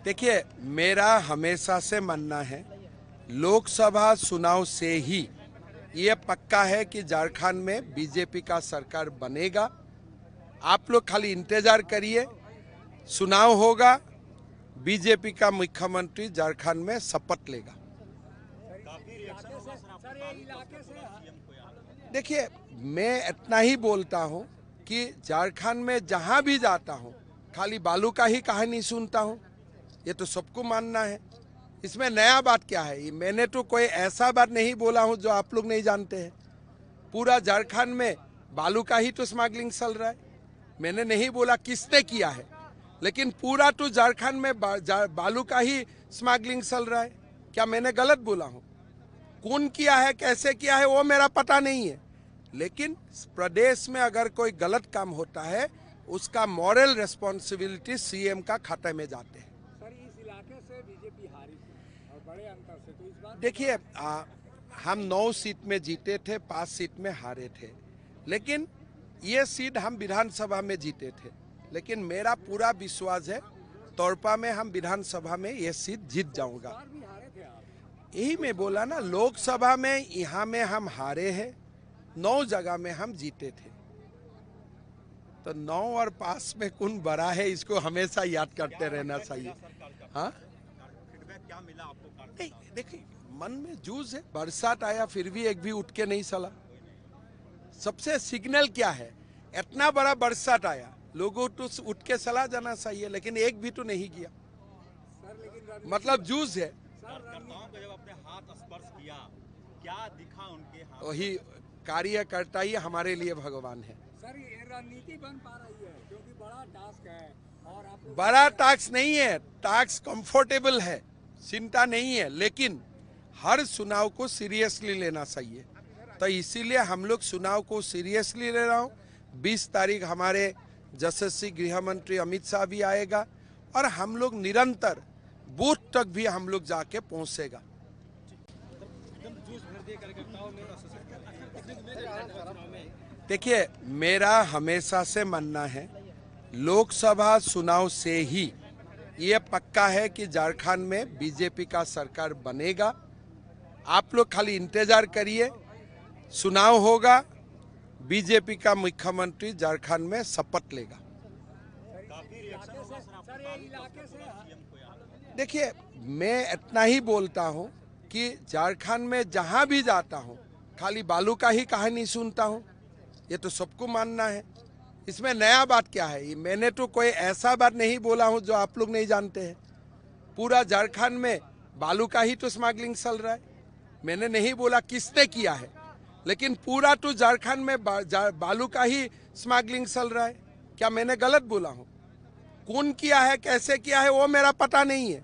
देखिए, मेरा हमेशा से मानना है, लोकसभा चुनाव से ही ये पक्का है कि झारखंड में बीजेपी का सरकार बनेगा। आप लोग खाली इंतजार करिए, चुनाव होगा, बीजेपी का मुख्यमंत्री झारखंड में शपथ लेगा। देखिए, मैं इतना ही बोलता हूं कि झारखंड में जहां भी जाता हूं, खाली बालू का ही कहानी सुनता हूं। ये तो सबको मानना है, इसमें नया बात क्या है? मैंने तो कोई ऐसा बात नहीं बोला हूं जो आप लोग नहीं जानते हैं। पूरा झारखंड में बालू का ही तो स्मगलिंग चल रहा है। मैंने नहीं बोला किसने किया है, लेकिन पूरा तो झारखंड में बालू का ही स्मगलिंग चल रहा है। क्या मैंने गलत बोला हूं? कौन किया है, कैसे किया है, वो मेरा पता नहीं है, लेकिन प्रदेश में अगर कोई गलत काम होता है, उसका मॉरल रिस्पॉन्सिबिलिटी सीएम का खाते में जाते हैं। सर, इस इलाके से बीजेपी हारी थी और बड़े अंतर से, तो इस बार देखिए, हम 9 सीट में जीते थे, 5 सीट में हारे थे, लेकिन ये सीट हम विधानसभा में जीते थे। लेकिन मेरा पूरा विश्वास है, तोरपा में हम विधानसभा में ये सीट जीत जाऊंगा। भी हारे थे आप। यही मैं बोला ना, लोकसभा में यहाँ में हम हारे हैं, 9 जगह में हम जीते थे। तो 9 और 5 में कौन बड़ा है, इसको हमेशा याद करते रहना चाहिए। हाँ, क्या मिला आपको? नहीं, देखिए, मन में जूझ है। बरसात आया फिर भी एक भी उठ के नहीं चला। सबसे सिग्नल क्या है? इतना बड़ा बरसात आया, लोगों तो उठ के चला जाना चाहिए, लेकिन एक भी तो नहीं गया। सर, लेकिन मतलब जूझ है। कार्यकर्ताओं को जब अपने हाथ स्पर्श किया, क्या दिखा उनके हाथ? वही कार्यकर्ता ही हमारे लिए भगवान है। सर, ये रणनीति बन पा रही है क्योंकि बड़ा टास्क है और आप लोग बड़ा टास्क नहीं है, टास्क कंफर्टेबल है, चिंता नहीं है, लेकिन हर चुनाव को सीरियसली लेना चाहिए। तो इसीलिए हम लोग चुनाव को सीरियसली ले रहा हूँ। 20 तारीख हमारे यशस्वी गृह मंत्री अमित शाह भी आएगा और हम लोग निरंतर बूथ तक भी हम लोग जाके पहुंचेगा। देखिए, मेरा हमेशा से मानना है, लोकसभा चुनाव से ही ये पक्का है कि झारखंड में बीजेपी का सरकार बनेगा। आप लोग खाली इंतजार करिए, चुनाव होगा, बीजेपी का मुख्यमंत्री झारखंड में शपथ लेगा। देखिए, मैं इतना ही बोलता हूं कि झारखंड में जहां भी जाता हूं, खाली बालू का ही कहानी सुनता हूं। ये तो सबको मानना है, इसमें नया बात क्या है? मैंने तो कोई ऐसा बात नहीं बोला हूं जो आप लोग नहीं जानते हैं। पूरा झारखंड में बालू का ही तो स्मगलिंग चल रहा है। मैंने नहीं बोला किसने किया है, लेकिन पूरा तो झारखंड में बालू का ही स्मगलिंग चल रहा है। क्या मैंने गलत बोला हूं? कौन किया है, कैसे किया है, वो मेरा पता नहीं है,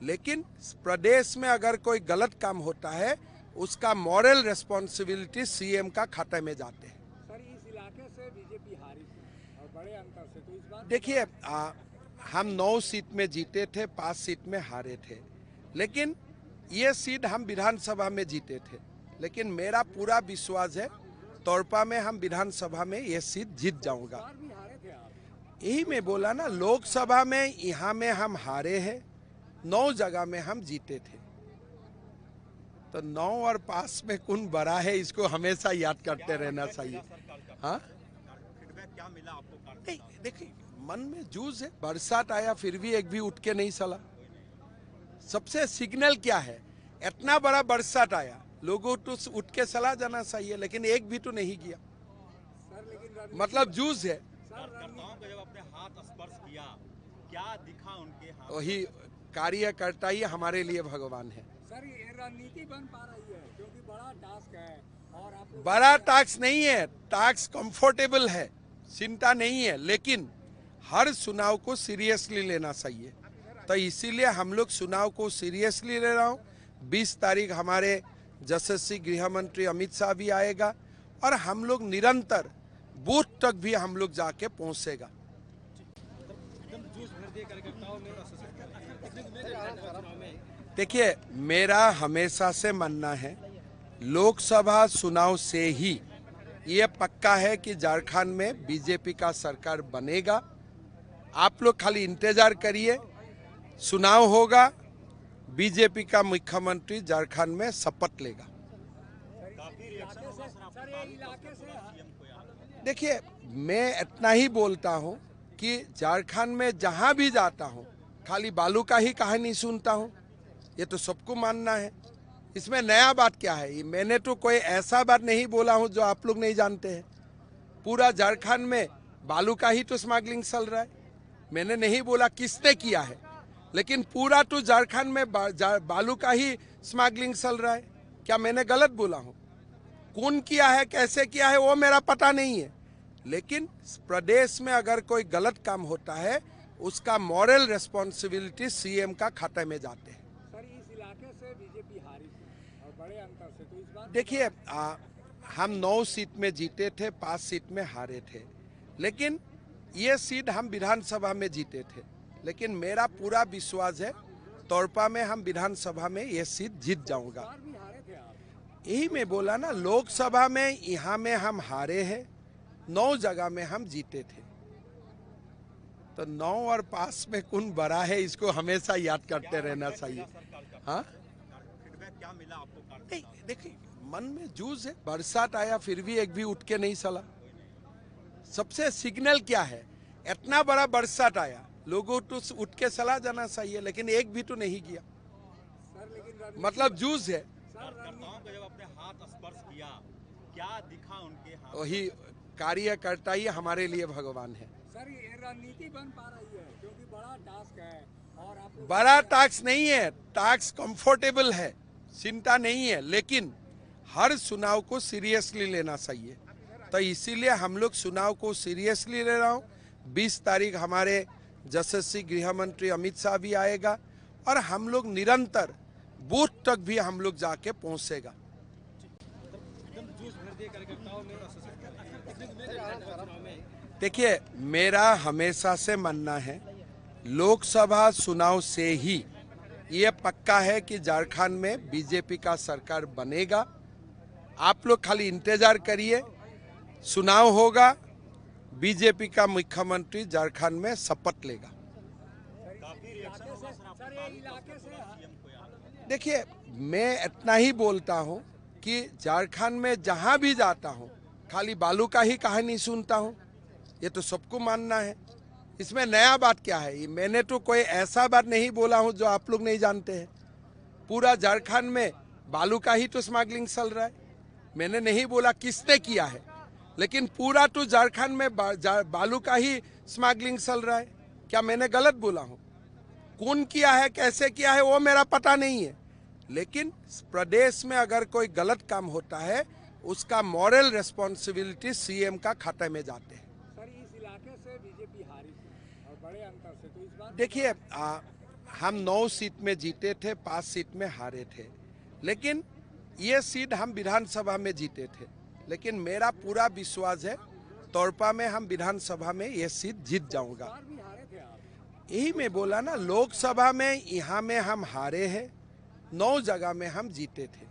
लेकिन प्रदेश में अगर कोई गलत काम होता है, उसका मॉरल रिस्पॉन्सिबिलिटी सीएम का खाते में जाते हैं। सर, इस इलाके से बीजेपी हारी थी और बड़े अंतर से, तो इस बार देखिए, हम 9 सीट में जीते थे, 5 सीट में हारे थे, लेकिन ये सीट हम विधानसभा में जीते थे। लेकिन मेरा पूरा विश्वास है, तोरपा में हम विधानसभा में ये सीट जीत जाऊंगा। भी हारे थे आप। यही मैं बोला ना, लोकसभा में यहाँ में हम हारे हैं, 9 जगह में हम जीते थे। तो 9 और 5 में कौन बड़ा है, इसको हमेशा याद करते रहना चाहिए। हाँ, क्या मिला आपको? नहीं, देखिए, मन में जूझ है। बरसात आया फिर भी एक भी उठ के नहीं चला। सबसे सिग्नल क्या है? इतना बड़ा बरसात आया, लोगों तो उठ के चला जाना चाहिए, लेकिन एक भी तो नहीं गया। सर, लेकिन मतलब जूझ है। कार्यकर्ताओं को जब अपने हाथ स्पर्श किया, क्या दिखा उनके हाथ? वही कार्यकर्ता ही हमारे लिए भगवान है। सर, ये रणनीति बन पा रही है क्योंकि बड़ा टास्क है और आप लोग बड़ा टास्क नहीं है, टास्क कंफर्टेबल है, चिंता नहीं है, लेकिन हर चुनाव को सीरियसली लेना चाहिए। तो इसीलिए हम लोग चुनाव को सीरियसली ले रहा हूँ। 20 तारीख हमारे यशस्वी गृह मंत्री अमित शाह भी आएगा और हम लोग निरंतर बूथ तक भी हम लोग जाके पहुंचेगा। देखिए, मेरा हमेशा से मानना है, लोकसभा चुनाव से ही ये पक्का है कि झारखंड में बीजेपी का सरकार बनेगा। आप लोग खाली इंतजार करिए, चुनाव होगा, बीजेपी का मुख्यमंत्री झारखंड में शपथ लेगा। सर ये इलाके से देखिए, मैं इतना ही बोलता हूं कि झारखंड में जहां भी जाता हूं खाली बालू का ही कहानी सुनता हूं। ये तो सबको मानना है, इसमें नया बात क्या है? ये मैंने तो कोई ऐसा बात नहीं बोला हूं जो आप लोग नहीं जानते हैं। पूरा झारखंड में बालू का ही तो स्मगलिंग चल रहा है। मैंने नहीं बोला किसने किया है, लेकिन पूरा तो झारखंड में बालू का ही स्मगलिंग चल रहा है। क्या मैंने गलत बोला हूं? कौन किया है, कैसे किया है, वो मेरा पता नहीं है, लेकिन प्रदेश में अगर कोई गलत काम होता है उसका मॉरल रिस्पॉन्सिबिलिटी सीएम का खाते में जाते हैं। सर इस इलाके से बीजेपी हारी थी और बड़े अंतर से, तो इस बार देखिए, हम 9 सीट में जीते थे, 5 सीट में हारे थे, लेकिन ये सीट हम विधानसभा में जीते थे। लेकिन मेरा पूरा विश्वास है तोरपा में हम विधानसभा में ये सीट जीत जाऊंगा। बार भी हारे थे आप। यही मैं बोला ना, लोकसभा में यहाँ में हम हारे हैं, 9 जगह में हम जीते थे। तो 9 और 5 में कौन बड़ा है, इसको हमेशा याद करते रहना चाहिए। हाँ, फीडबैक क्या मिला आपको? नहीं देखिए, मन में जूझ है। बरसात आया फिर भी एक भी उठ के नहीं चला। सबसे सिग्नल क्या है? इतना बड़ा बरसात आया, लोगों तो उठ के चला जाना चाहिए, लेकिन एक भी तो नहीं गया। सर लेकिन मतलब जूझ है। कार्यकर्ताओं को जब अपने हाथ स्पर्श किया, क्या दिखा उनके हाथ? वही कार्यकर्ता ही हमारे लिए भगवान है। सर ये रणनीति बन पा रही है क्योंकि बड़ा टास्क है और आप लोग बड़ा टास्क नहीं है, टास्क कंफर्टेबल है, चिंता नहीं है, लेकिन हर चुनाव को सीरियसली लेना चाहिए। तो इसीलिए हम लोग चुनाव को सीरियसली ले रहा हूँ। 20 तारीख हमारे यशस्वी गृह मंत्री अमित शाह भी आएगा और हम लोग निरंतर बूथ तक भी हम लोग जाके पहुंचेगा। देखिए, मेरा हमेशा से मानना है लोकसभा चुनाव से ही ये पक्का है कि झारखंड में बीजेपी का सरकार बनेगा। आप लोग खाली इंतजार करिए, चुनाव होगा, बीजेपी का मुख्यमंत्री झारखंड में शपथ लेगा। सर ये इलाके से देखिए, मैं इतना ही बोलता हूं कि झारखंड में जहां भी जाता हूं खाली बालू का ही कहानी सुनता हूं। ये तो सबको मानना है, इसमें नया बात क्या है? ये मैंने तो कोई ऐसा बात नहीं बोला हूं जो आप लोग नहीं जानते हैं। पूरा झारखंड में बालू का ही तो स्मगलिंग चल रहा है। मैंने नहीं बोला किसने किया है, लेकिन पूरा तो झारखंड में बालू का ही स्मगलिंग चल रहा है। क्या मैंने गलत बोला हूं? कौन किया है, कैसे किया है, वो मेरा पता नहीं है, लेकिन प्रदेश में अगर कोई गलत काम होता है उसका मॉरल रिस्पॉन्सिबिलिटी सीएम का खाते में जाते हैं। सर इस इलाके से बीजेपी हारी थी और बड़े अंतर से, तो इस बार देखिए, हम 9 सीट में जीते थे, 5 सीट में हारे थे, लेकिन ये सीट हम विधानसभा में जीते थे। लेकिन मेरा पूरा विश्वास है तोरपा में हम विधानसभा में ये सीट जीत जाऊंगा। बार भी हारे थे आप। यही मैं बोला ना, लोकसभा में यहाँ में हम हारे हैं, 9 जगह में हम जीते थे।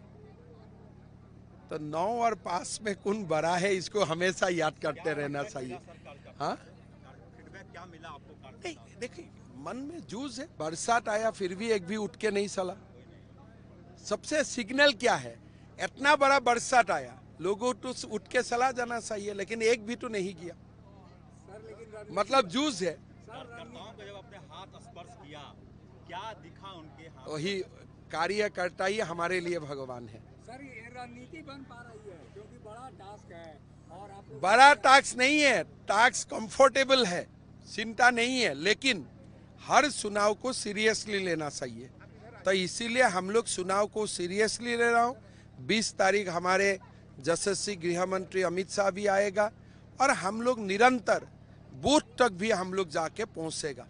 तो 9 और 5 में कौन बड़ा है, इसको हमेशा याद करते रहना चाहिए। हाँ, फीडबैक क्या मिला आपको? नहीं देखिए, मन में जूझ है। बरसात आया फिर भी एक भी उठ के नहीं चला। सबसे सिग्नल क्या है? इतना बड़ा बरसात आया, लोगों तो उठ के चला जाना चाहिए, लेकिन एक भी तो नहीं गया। सर लेकिन मतलब जूझ है। कार्यकर्ताओं को जब अपने हाथ स्पर्श किया, क्या दिखा उनके हाथ? वही कार्यकर्ता ही हमारे लिए भगवान है। सर ये रणनीति बन पा रही है क्योंकि बड़ा टास्क है और आप लोग बड़ा टास्क नहीं है, टास्क कंफर्टेबल है, चिंता नहीं है, लेकिन हर चुनाव को सीरियसली लेना चाहिए। तो इसीलिए हम लोग चुनाव को सीरियसली ले रहा हूँ। 20 तारीख हमारे यशस्वी गृह मंत्री अमित शाह भी आएगा और हम लोग निरंतर बूथ तक भी हम लोग जाके पहुंचेगा।